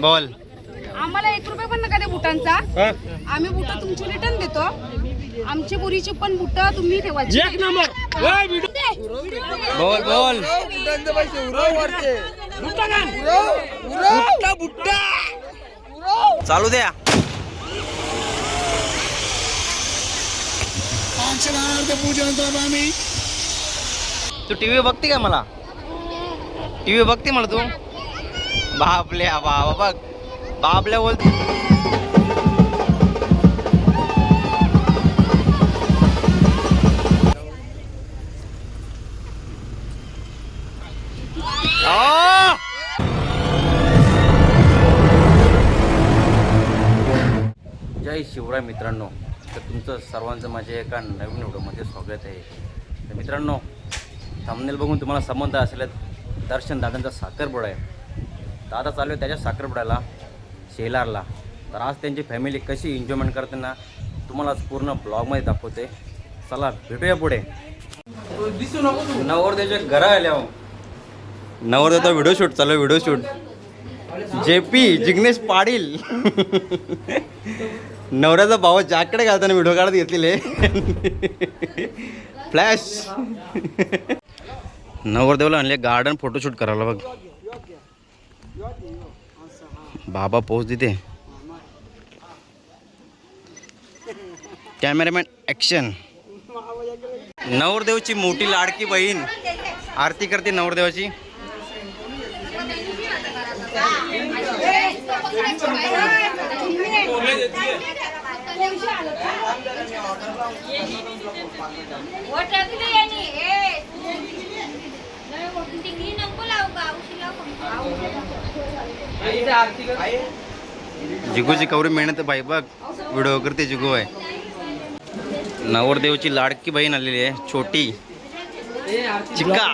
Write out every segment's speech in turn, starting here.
बोल. आम्हाला 1 रुपया पण नका त्या बुटांचा. आम्ही बुट तुमची रिटर्न देतो. आमची पुरीची पण बुट तुम्ही ठेवायची. एक नंबर. बोल बोल. चालू द्या. तू टीव्ही बघते का? मला टीव्ही बघते मला तू. बापल्या बाबा बघ. बापल्या बोलते. जय शिवराय मित्रांनो. तर तुमचं सर्वांचं माझ्या एका नवीन व्हिडिओमध्ये स्वागत आहे. तर मित्रांनो, थंबनेल बघून तुम्हाला संबंध असेल दर्शन दादांचा साखरपुडा आहे. दादा चालू आहे त्याच्या साखरपुड्याला शेलारला. तर आज त्यांची फॅमिली कशी एन्जॉयमेंट करते ना तुम्हाला पूर्ण ब्लॉगमध्ये दाखवते. चला भेटूया पुढे. नवरदेवच्या घरा आल्या. नवरदेवचा व्हिडिओ शूट चालू आहे. Video shoot JP Jignesh Patil. नवऱ्याचा भाव जॅकेट घालताना व्हिडिओ काढत घेतलेले. फ्लॅश. नवरदेवला आणले गार्डन फोटोशूट करायला. बघ बाबा पोच देते. Cameraman action. नवरदेवची मोठी लाडकी बहीण आरती करते नवरदेवाची. जिगूची कवरी मेहनत बाई बघ. व्हिडिओ करते जिगू आहे. नवरदेवची लाडकी बहीण आलेली आहे छोटी चिक्का.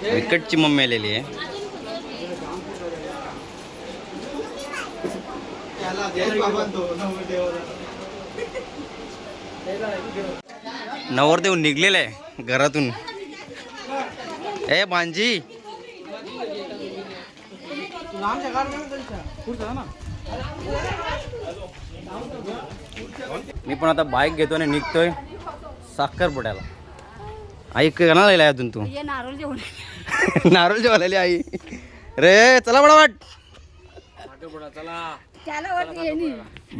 विकटची मम्मी आलेली आहे. नवरदेव निघलेला आहे घरातून. ए भांजी मी पण आता बाईक घेतो आणि निघतोय साखरपुड्याला. आई कणाला आलाय अजून तू? नारळ जेवण. नारळ जेवायला आई. रे चला बडावाट.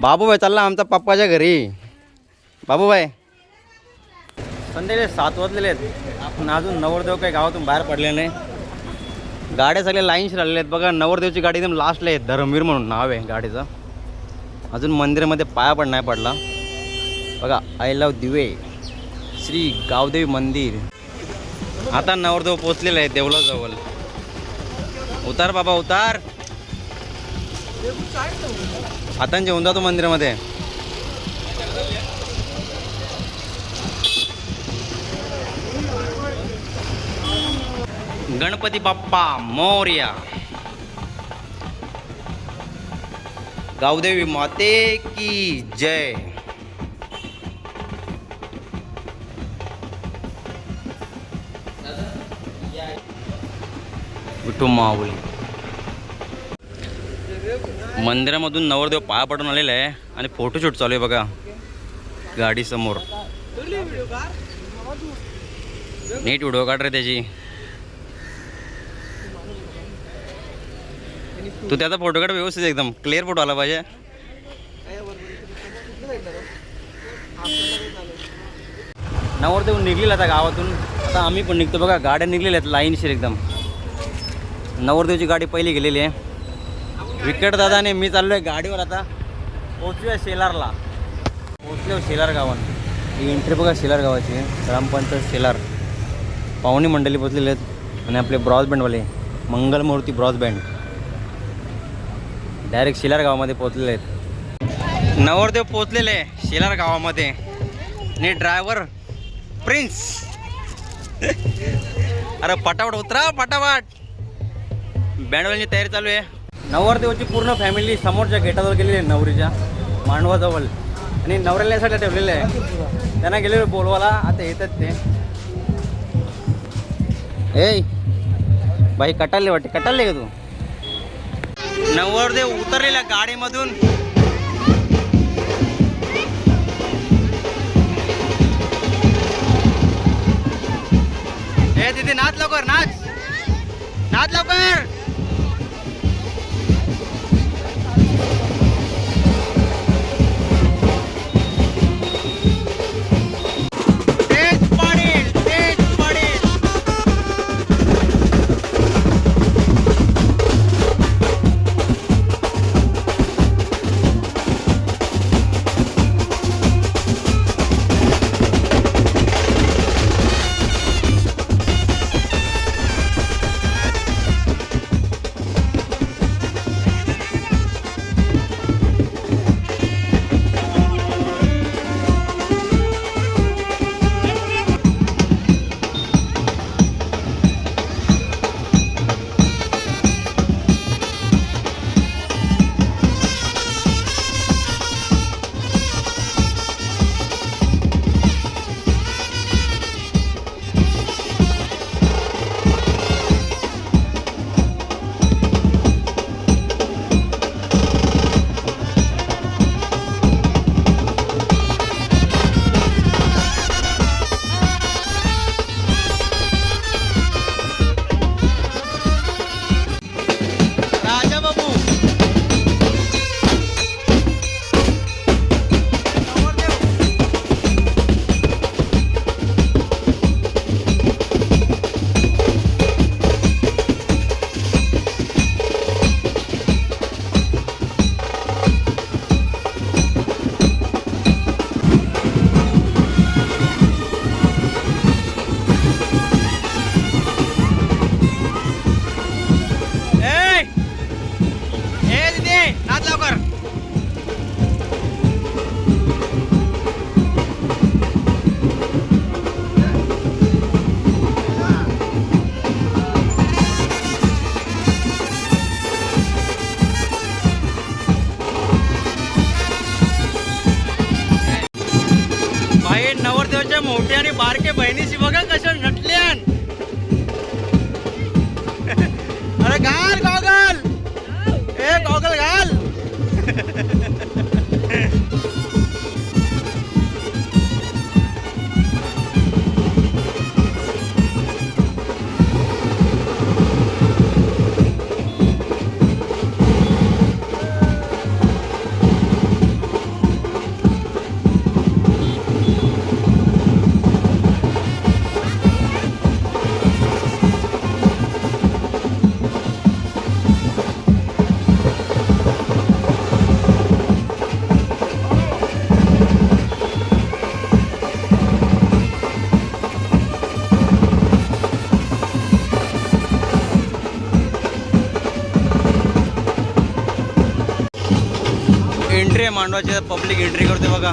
बाबूभाई चालला आमचा पप्पाच्या घरी. बाबूभाई संध्याकाळी 7 वाजलेले आहेत पण अजून नवरदेव काही गावातून बाहेर पडले नाही. गाड्या सगळ्या लाईनशी राहिलेल्या आहेत. बघा नवरदेवची गाडी एकदम लास्टला आहे. धर्मवीर म्हणून नाव आहे गाडीचं. अजून मंदिरामध्ये पाया पण नाही पडला. बघा आय लव दिवे श्री गावदेवी मंदिर. आता नवरदेव पोचलेला आहे देवलाजवळ. उतार बाबा उतार. आता जेवून जातो मंदिरामध्ये. गणपती बाप्पा मोरया. गावदेवी माते की जय. विठू माऊली. मंदिरामधून नवरदेव पाया पडून आलेला आहे आणि फोटोशूट चालू आहे. बघा गाडी समोर. नीट व्हिडिओ काढ रे त्याची. तू त्याचा फोटो काढ व्यवस्थित एकदम क्लिअर फोटो आला पाहिजे. नवरदेव निघलेला आता गावातून. आता आम्ही पण निघतो. बघा गाड्या निघलेल्या आहेत लाईनशीर एकदम. नवरदेवची गाडी पहिली गेलेली आहे. विकेट दादाने मी चाललो आहे गाडीवर. आता पोचूया शेलारला. पोचलो शेलार गावात. ही एंट्री बघा शेलार गावाची. ग्रामपंचायत शेलार. पाहुणी मंडळी पोचलेले आहेत आणि आपले ब्रॉडबँडवाले मंगलमूर्ती ब्रॉडबँड डायरेक्ट शेलार गावामध्ये पोचलेले आहेत. नवरदेव पोचलेले आहे शेलार गावामध्ये आणि ड्रायव्हर प्रिन्स. अरे पटापट उतरा पटापट. बँडवाल्यांची तयारी चालू आहे. नवरदेवची पूर्ण फॅमिली समोरच्या गेटाजवळ गेलेली आहे नवरीच्या मांडवाजवळ. आणि नवऱ्याला यासाठी ठेवलेलं आहे. त्यांना गेलेलं बोलवाला. आता येतात ते. ए बाई कटाले वाटते, कटाले का तू? नवरदेव उतरलेल्या गाडीमधून ए तिथे नाच लवकर, नाच नाच लवकर. तेज पडेल, तेज पडेल. राजा बाबू नाच लवकर. बाई नवरदेवाच्या मोठ्या आणि बारके बहिणीशी बघा कशा नटल्यान. अरे घाल गॉगल, ए गॉगल घाल. एंट्री आहे मांडवाची, पब्लिक एंट्री करते बघा.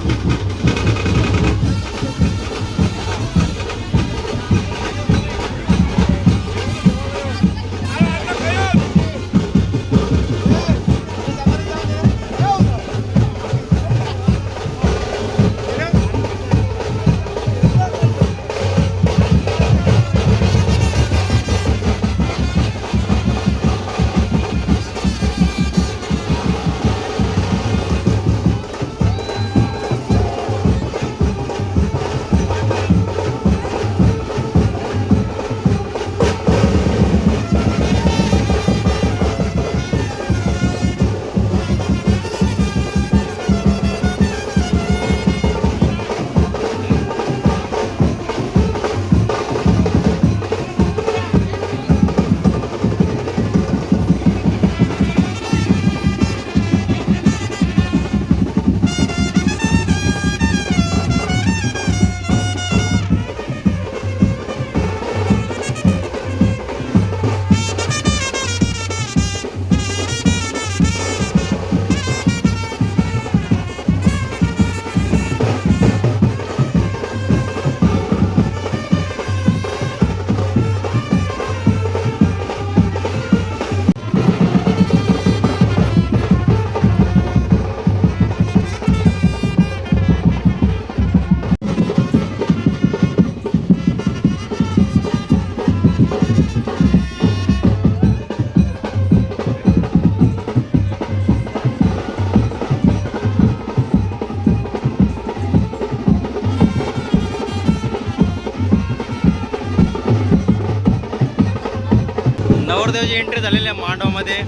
एंट्री झालेली आहे मांडवामध्ये.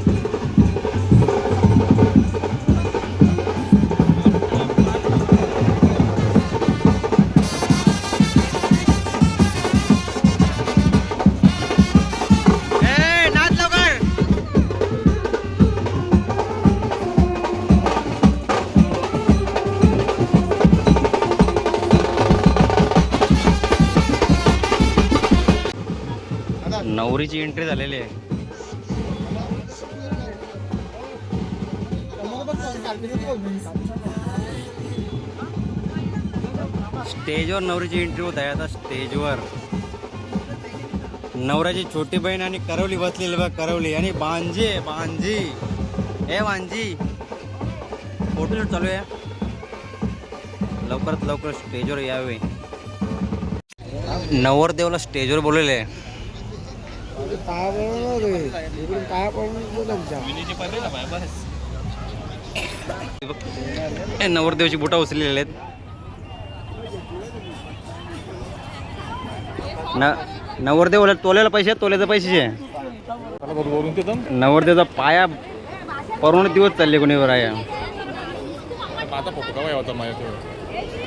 नवरीची एंट्री झालेली आहे. स्टेजवर नवरीची एंट्री होत आहे आता. स्टेजवर नवऱ्याची छोटी बहीण आणि करवली बसलेली बघ. करवली आणि भांजी ए भांजी फोटोशूट चालू आहे. लवकरात लवकर स्टेजवर यावे. नवरदेवला स्टेजवर बोलवले आहे. नवरदेवची बुटा उचललेले आहेत. नवरदेव तोल्याला पैसे आहेत. तोल्याचे पैसे नवरदेवचा पाया परून दिवस चालले कोणीवर आहे.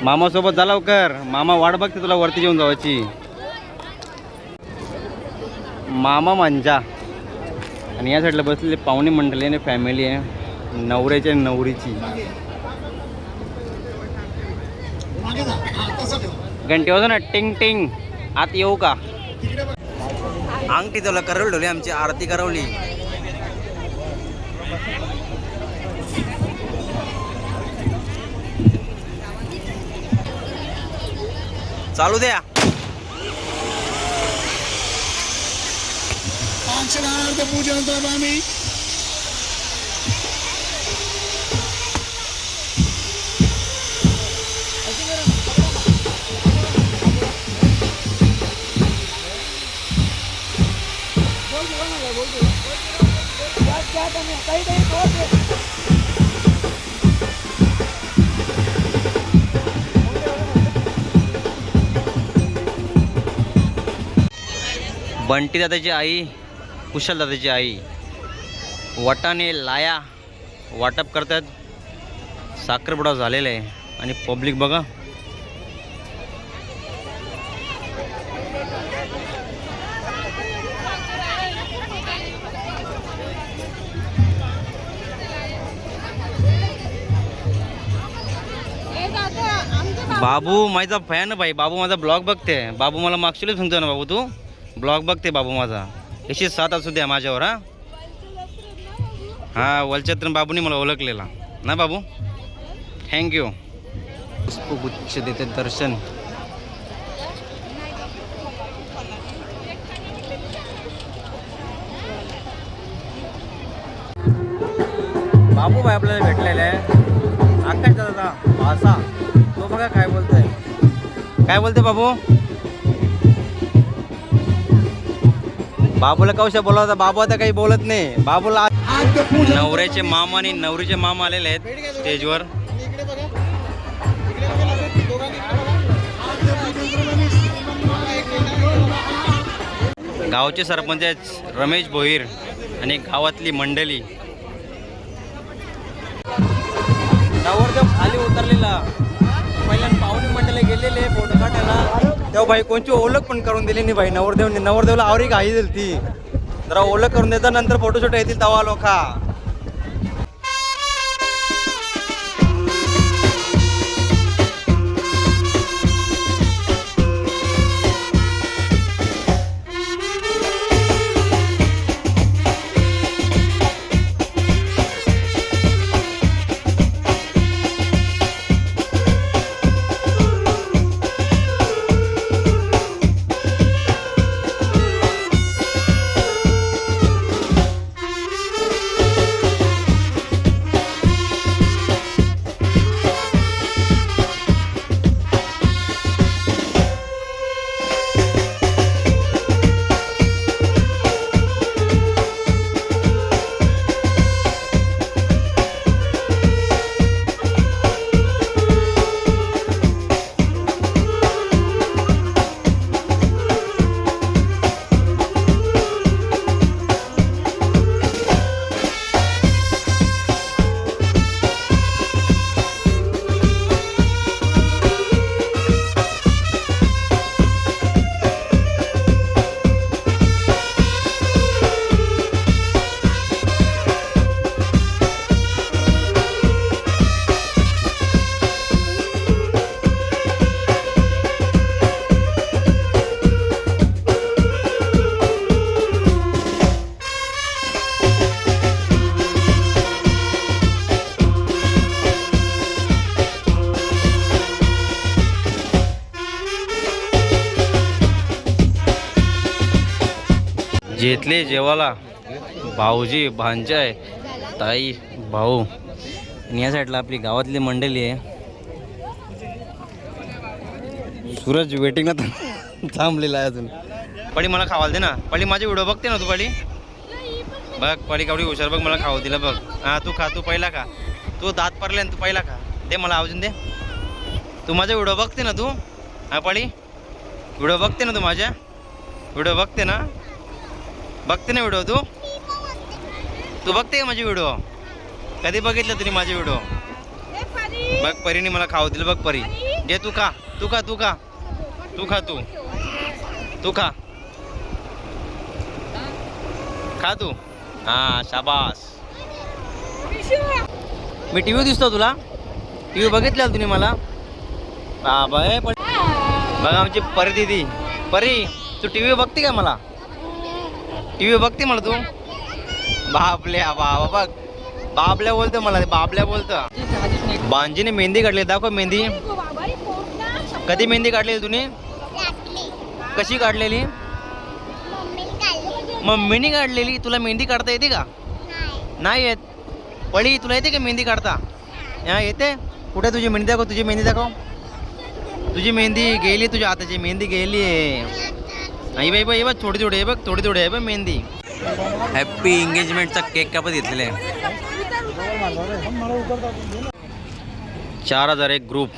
मामा सोबत जा लवकर. मामा वाट बघते तुला वरती जेवून जावायची. मामा मांजा आणि या साईडला बसलेले पाहुणे मंडळी आणि फॅमिली आहे नवऱ्याची आणि नवरीची. घंटी वाजव ना. टिंग टिंग. आत येऊ का? अंगठी तुला करवली ठेवली. आमची आरती करवली. चालू द्या. पूजन आम्ही बंटी दादाची आई, कुशल दादाची आई वटाने लाया वाटप करतात. साखरपुडा झालेला आहे आणि पब्लिक बघा. बाबू माझा फॅन भाई. बाबू माझा ब्लॉग बघते. बाबू मला मागच्या सांगतो ना बाबू तू ब्लॉग बघते. बाबू माझा अशी साथ असू द्या माझ्यावर. हा वलचत्र बाबूने मला ओळखलेला ना बाबू. थँक्यू. पुष्पगुच्छ देते दर्शन. बाबू भाई आपल्याला भेटलेला आहे. आकाश दादा भाषा तो बघा काय बोलतोय. काय बोलते बाबू? बाबूला कौशा बोलावता. बाबू आता काही बोलत नाही. बाबूला नवऱ्याचे मामा आणि नवरीचे मामा आलेले आहेत स्टेजवर. गावचे सरपंच रमेश भोईर आणि गावातली मंडळी. नवरदेव खाली उतरलेला. पहिल्यांदा पाहुणे मंडळी गेलेले फोटो काढायला. तेव्हा भाई कोणची ओळख पण करून दिली नाही भाई. नवरदेवला आवरी घाई दिली ती. जरा ओळख करून देता नंतर फोटोशूट येतील तवा लोका. जेतले जेवाला भाऊजी भांजाय ताई भाऊ आणि या साईडला आपली गावातली मंडळी आहे. सूरज वेटिंगला थांबलेला आहे अजून. पडी मला खावायला दे ना. पडी माझे व्हिडिओ बघते ना तू. पडी बघ, पडी कावडी हुशार बघ, मला खाऊ दिलं बघ. हां तू खा, तू पहिला खा. तू दात पडले ना, तू पहिला खा. दे मला अजून दे. तू माझा व्हिडिओ बघते ना तू. हां पडी व्हिडिओ बघते ना तू. माझ्या व्हिडिओ बघते ना. बघते ना व्हिडिओ तू. तू बघते का माझे व्हिडिओ? कधी बघितलं तुम्ही माझे व्हिडिओ? बघ परीने मला खाऊ दिलं बघ. परी घे, तू खा, तू खा, तू खा, तू खा, तू खा, खा तू. हां शाबास. मी टी व्ही दिसतो तुला? टी व्ही बघितलं तुम्ही मला? बाबा आहे पण बघा आमची परी दिदी. परी तू टी व्ही बघते का? मला टी व्ही बघते मला तू? बापल्या बाबा बघ, बाबल्या बोलतो मला, बाबल्या बोलतो. बांजीने मेहंदी काढली, दाखव मेहंदी. कधी मेहंदी काढलेली तुम्ही? कशी काढलेली? मम्मीने काढलेली. तुला मेहंदी काढता येते का? नाही येत. पडी तुला येते का मेहंदी काढता? हा येते. कुठे तुझी मेहंदी दाखव, तुझी मेहंदी दाखव. तुझी मेहंदी गेली, तुझ्या हाताची मेहंदी गेली आहे. आई बाई बाई बघ, थोडी थोडी आहे बघ, थोडी थोडी आहे बघ मेहंदी. हॅप्पी एंगेजमेंटचा केक कापत घेतलेला आहे. 4001 ग्रुप,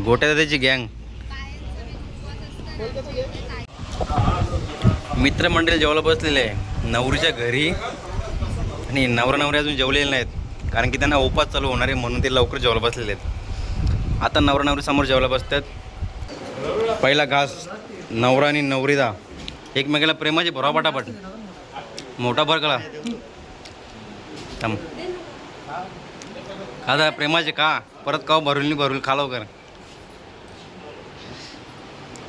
गोट्यादादाची गँग, मित्रमंडळ जेवायला बसलेले आहे नवरीच्या घरी. आणि नवरा नवरी अजून जेवलेले नाहीत, कारण की त्यांना उपास चालू होणार आहे म्हणून ते लवकर जेवायला बसलेले आहेत. आता नवरा नवरी समोर जेवायला बसतात. पहिला घास नवरा आणि नवरीदा एकमेकाला प्रेमाचे भरा पटापट. मोठा भर कळा थांब. आता प्रेमाचे का परत काव भरून भरून खा लवकर.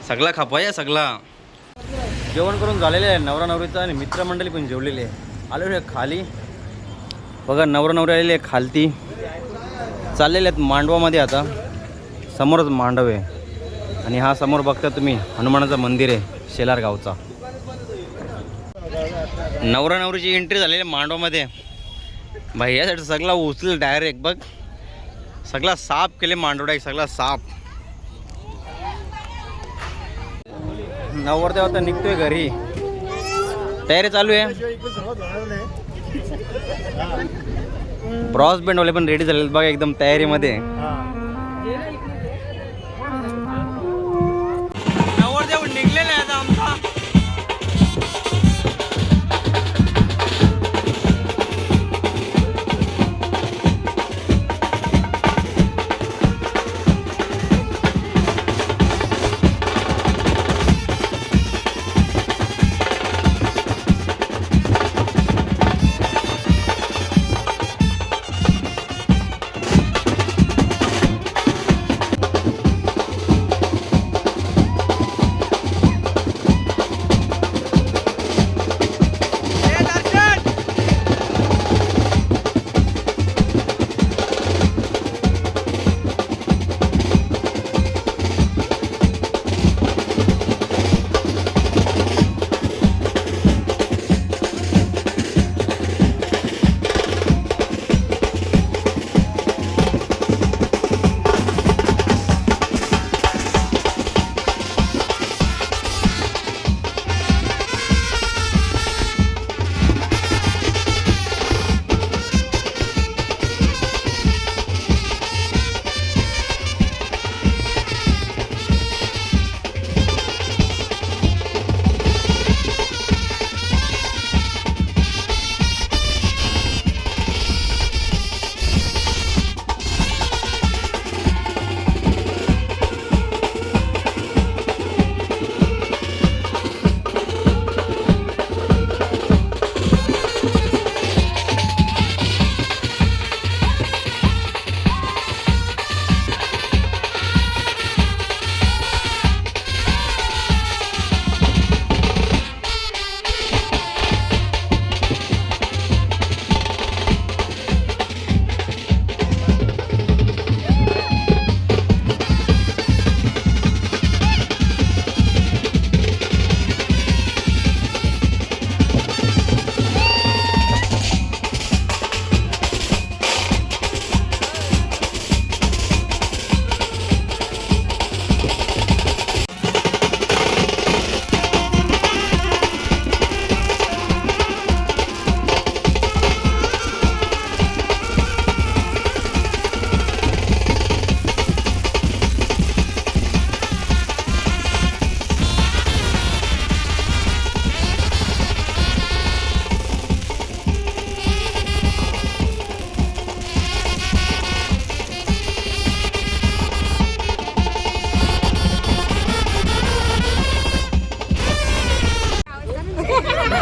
सगळा खापाया सगळा. जेवण करून झालेले आहे नवरा नवरीचं आणि मित्रमंडळी पण जेवलेली आहे. आलेले खाली बघा, नवरा नवरी आलेले आहे खालती. चाललेले आहेत मांडवामध्ये. आता समोरच मांडव आहे आणि हा समोर बघता तुम्ही हनुमानाचं मंदिर आहे शेलार गावचा. नवरा नवरीची एंट्री झालेली आहे मांडवामध्ये. भाई यासाठी सगळा उचल डायरेक्ट बघ, सगळा साफ केले मांडव डायरेक्ट सगळा साफ. नवरदेव आता निघतोय घरी, तयारी चालू आहे. ब्रॉस बँडवाले पण रेडी झालेले बघा एकदम तयारीमध्ये. नवरदेव निघलेले आहेत आमचा.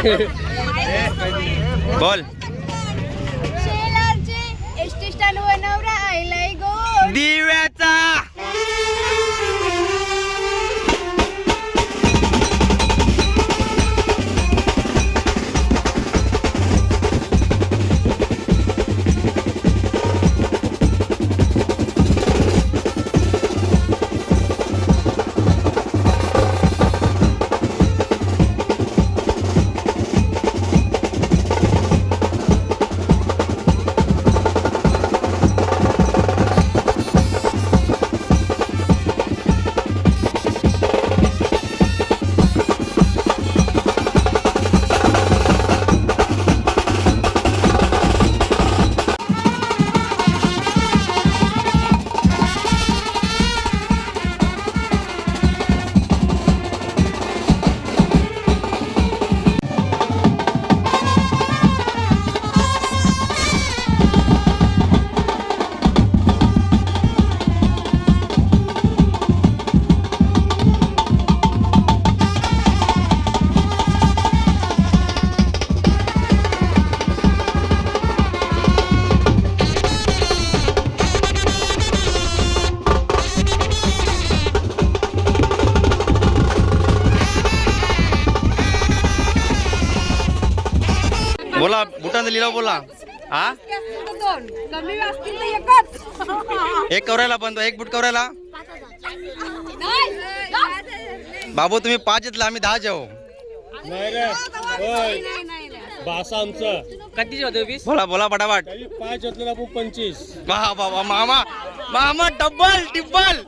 बोल. एसटी स्टँड वर नवरा आयलाय गो. दिव्याचा. बोला बुटांचा लिलाव बोला. हा दोन कमी असतील तर एकच. एक कवरायला पण तो एक बुट कवरायला. नाही. बाबू तुम्ही 5 येतला आम्ही 10 जाऊ. भाषा आमचं किती होतं 20 बोला बोला पटापट. 5 होतं आपण 25. वाह वाह वाह मामा मामा डबल टिब्बल.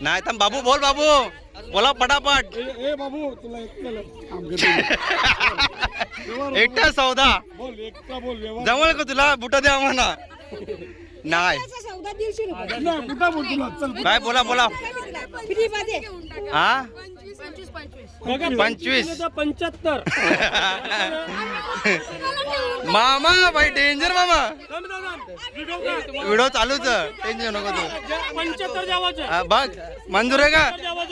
नाही तर बाबू बोल बाबू बोला पटापट. ए बाबू तुला एकटा सौदा बोल एकटा बोल व्यवहार जमल का तुला बुटा द्या म्हणा. नाही सौदा 150 रुपये. नाही, कुठं बोल तुला चल काय बोला बोला. फ्री मध्ये. हा 25 25. 75. मामा भाई डेंजर मामा. व्हिडिओ चालूच टेन्शन नको तू. 75 द्यावाचं. हा, बघ मंजूर आहे का.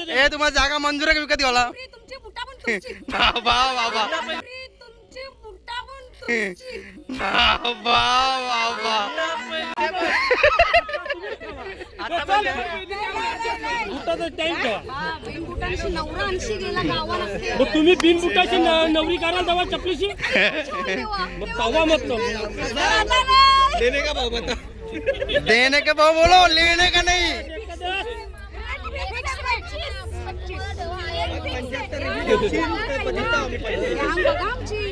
ए तुम्हाला जागा मंजूर आहे का विकत घ्यायला. तुमचे बुटा पण तुमची. बाबा बाबा तुमचे बुटा पण तुमची. बाबा बुटाचा टाइम ठेवा. बिन बुटांचा नवरा 80 गेला गावाला. मग तुम्ही बिन बुटाची नवरी कराल तेव्हा चपलीशी मग तवा मत देने का भाव बता. देने का भाव बोलो लेने का नहीं.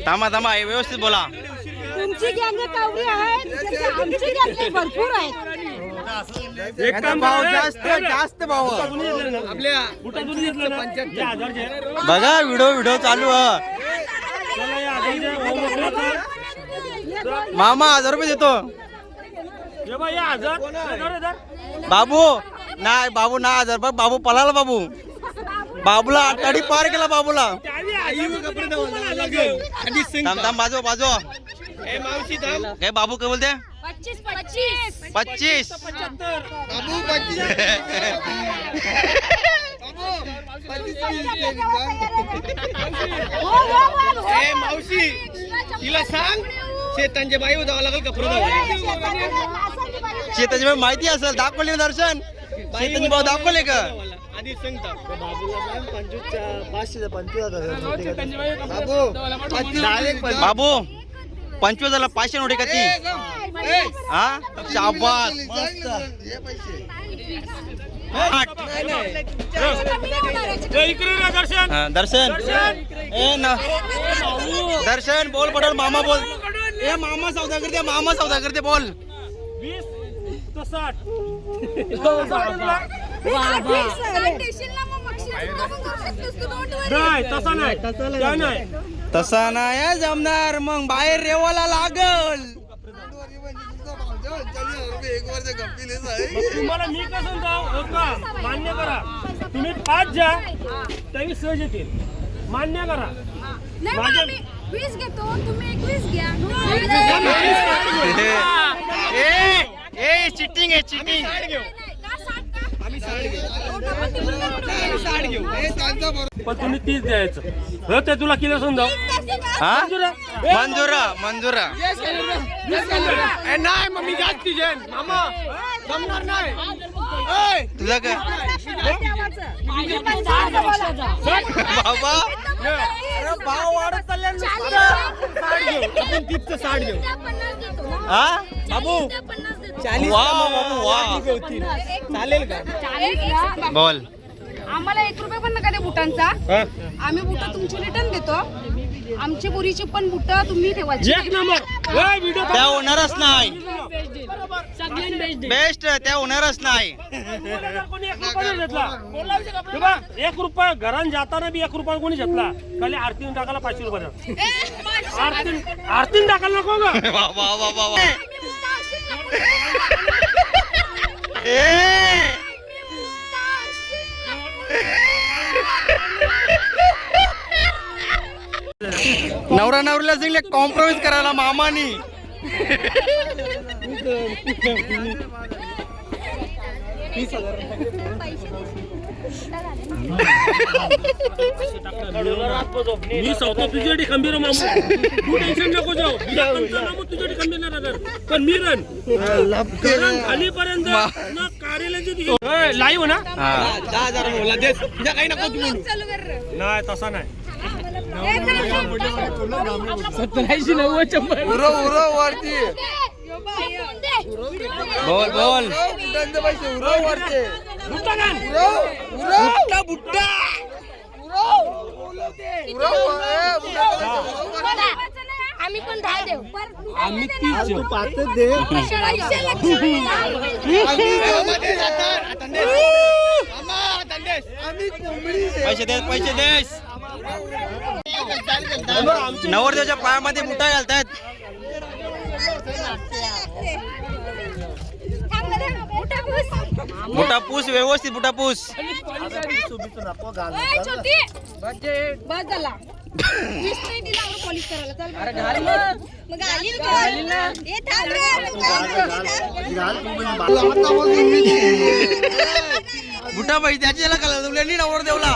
थांबा थांबा हे व्यवस्थित बोला. तुमची गँग कावरी आहे. आमची गँग भरपूर आहे. एक काम भाव करा. जास्त भाव आपल्या बुटा दूध घेतलं ना 1000 बघा व्हिडिओ चालू आहे. चला या 1000 मामा 1000 रुपये देतो. हे बघ या 1000 बाबू नाही बाबू ना 1000 रुपये. बाबू पळाला बाबू. बाबूला आटाडी पार केला बाबूला. थांब थांब बाजू बाजू. काय बाबू काय बोलते. 25 बाबू 25 मावशी तिला सांग शेतांच्या बाई जावं लागेल कपडे शेताची बाई माहिती असेल दाखवले ना दर्शन. शेताची भाव दाखवले का. आधी सांगता बाबू 25,000 500 नोटे का ती. हा शाबास. इकडे रे दर्शन. हा, दर्शन ए ना दर्शन बोल पटेल मामा बोल. ए मामा सौदा करते मामा सौदा करते बोल. 20 तो 60 नाही तसा नाही त्या नाही तसा नाही जमणार. मग बाहेर रेवाला लागल. मग तुम्हाला मी कसं जाऊ हो का मान्य करा. तुम्ही 5 द्या तरी सहज येतील. मान्य करा. नाही मग आम्ही 20 घेतो. तुम्ही 21 घ्या. ए चिटिंग आहे चिटिंग. का 60 का? आम्ही 60 घेऊ. पण तुम्ही 30 द्यायचं. हो ते तुला किलो समजाव. हा मंजूर आहे? मंजुरा नाही मग मी जास्ती जेन मामा जमणार नाही तुझं काय बाबा भाव वाढत चालले आपण 30चं 60 घेऊ हा बाबू 40 वा वा चालेल का बोल आम्हाला 1 रुपया पण नका दे बुटांचा. आम्ही बुट तुमची रिटर्न देतो. आमची बोरीची पण बुट तुम्ही ठेवायची. एक नंबर. ओय, व्हिडिओ त्या होणारच नाही बेस्ट त्या होणारच नाही कोणी 1 रुपया घेतला. हे बघ, 1 रुपया घरात जाताना बी 1 रुपया कोणी घेतला. खाली आरतीने टाकायला 500 रुपये. आरतीने टाकायला नको ग. वा वा वा वा वा. ए नवरा नवरीला सांगितले कॉम्प्रोमाइज करायला मामानी मी स्वतः तुझ्यासाठी खंबीर मामू. तू टेन्शन नको जाऊ. तुझ्यासाठी खंबीर नाही राहणार. पण मी रन खालीपर्यंत ना कार्यालयाची लाईव्ह ना. 10,000 बोला दे तुझ्या काही नको तू नाही तसा नाही. 87-90 वरती बोल बोल आम्ही पण 10 देऊ. आम्ही 30 तू 5 दे पैसे दे नवरदेवाच्या पायामध्ये बुटा घालतात बुटा पूस व्यवस्थित बुटा पूस बस झाला. 20 नाही दिला आम्हाला पॉलिश करायला. चल मग बुटा पाहिजे त्याच्याला कलर नवरदेवला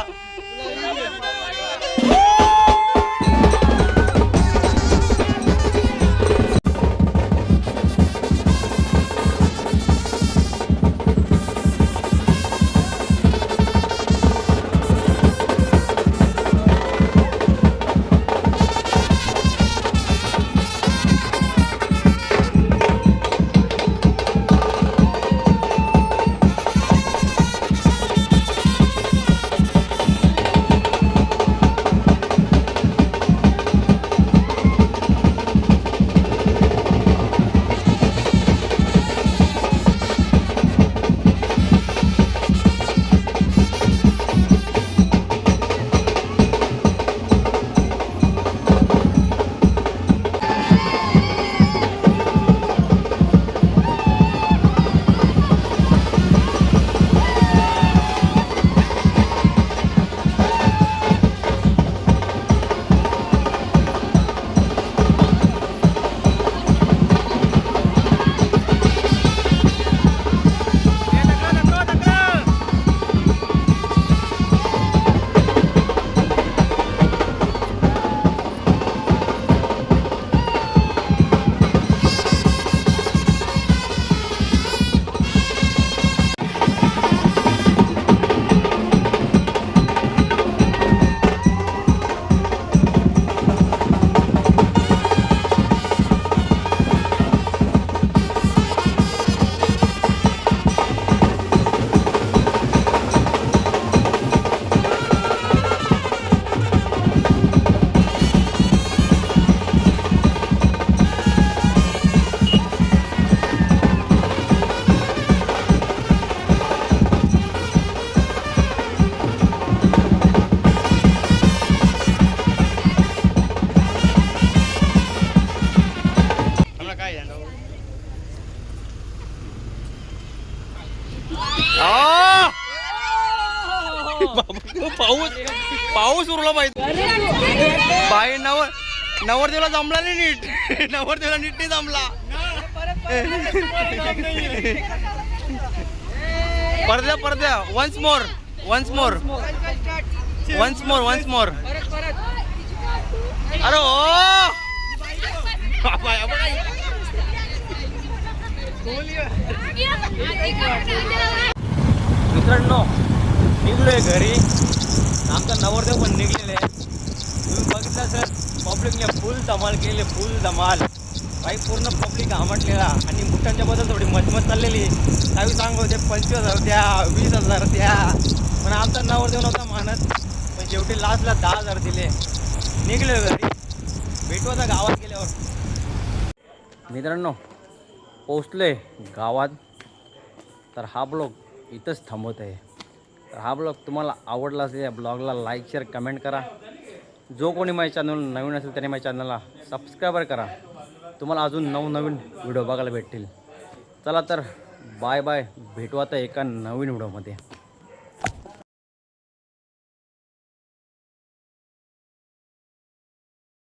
पाऊस उरला पाहिजे बाई नवरदेवला जमला नाही नीट नवरदेवला नीट नाही जमला पडद्या वन्स मोर वन्स मोर अरे ओ मित्रांनो निघलोय घरी. आमचा नवरदेव पण निघलेले आहे. तुम्ही बघितलं सर पब्लिकने फुल धमाल केले, फुल धमाल. बाईक पूर्ण पब्लिक आमटलेला आणि बुटांच्या बद्दल थोडी मजमत चाललेली. काही सांगू होते 25,000 द्या, 20,000 द्या, पण आमचा नवरदेव नव्हता मानत. पण शेवटी लास्टला 10,000 दिले. निघले घरी. भेटू आता गावात गेल्यावर. मित्रांनो पोचलोय गावात. तर हा ब्लॉग इथंच थांबवत आहे. तर हा ब्लॉग तुम्हाला आवडला असेल या ब्लॉगला लाईक शेअर कमेंट करा. जो कोणी माझ्या चॅनल नवीन असेल त्याने माझ्या चॅनलला सबस्क्राईबर करा. तुम्हाला अजून नवनवीन व्हिडिओ बघायला भेटतील. चला तर बाय बाय. भेटू आता एका नवीन व्हिडिओमध्ये.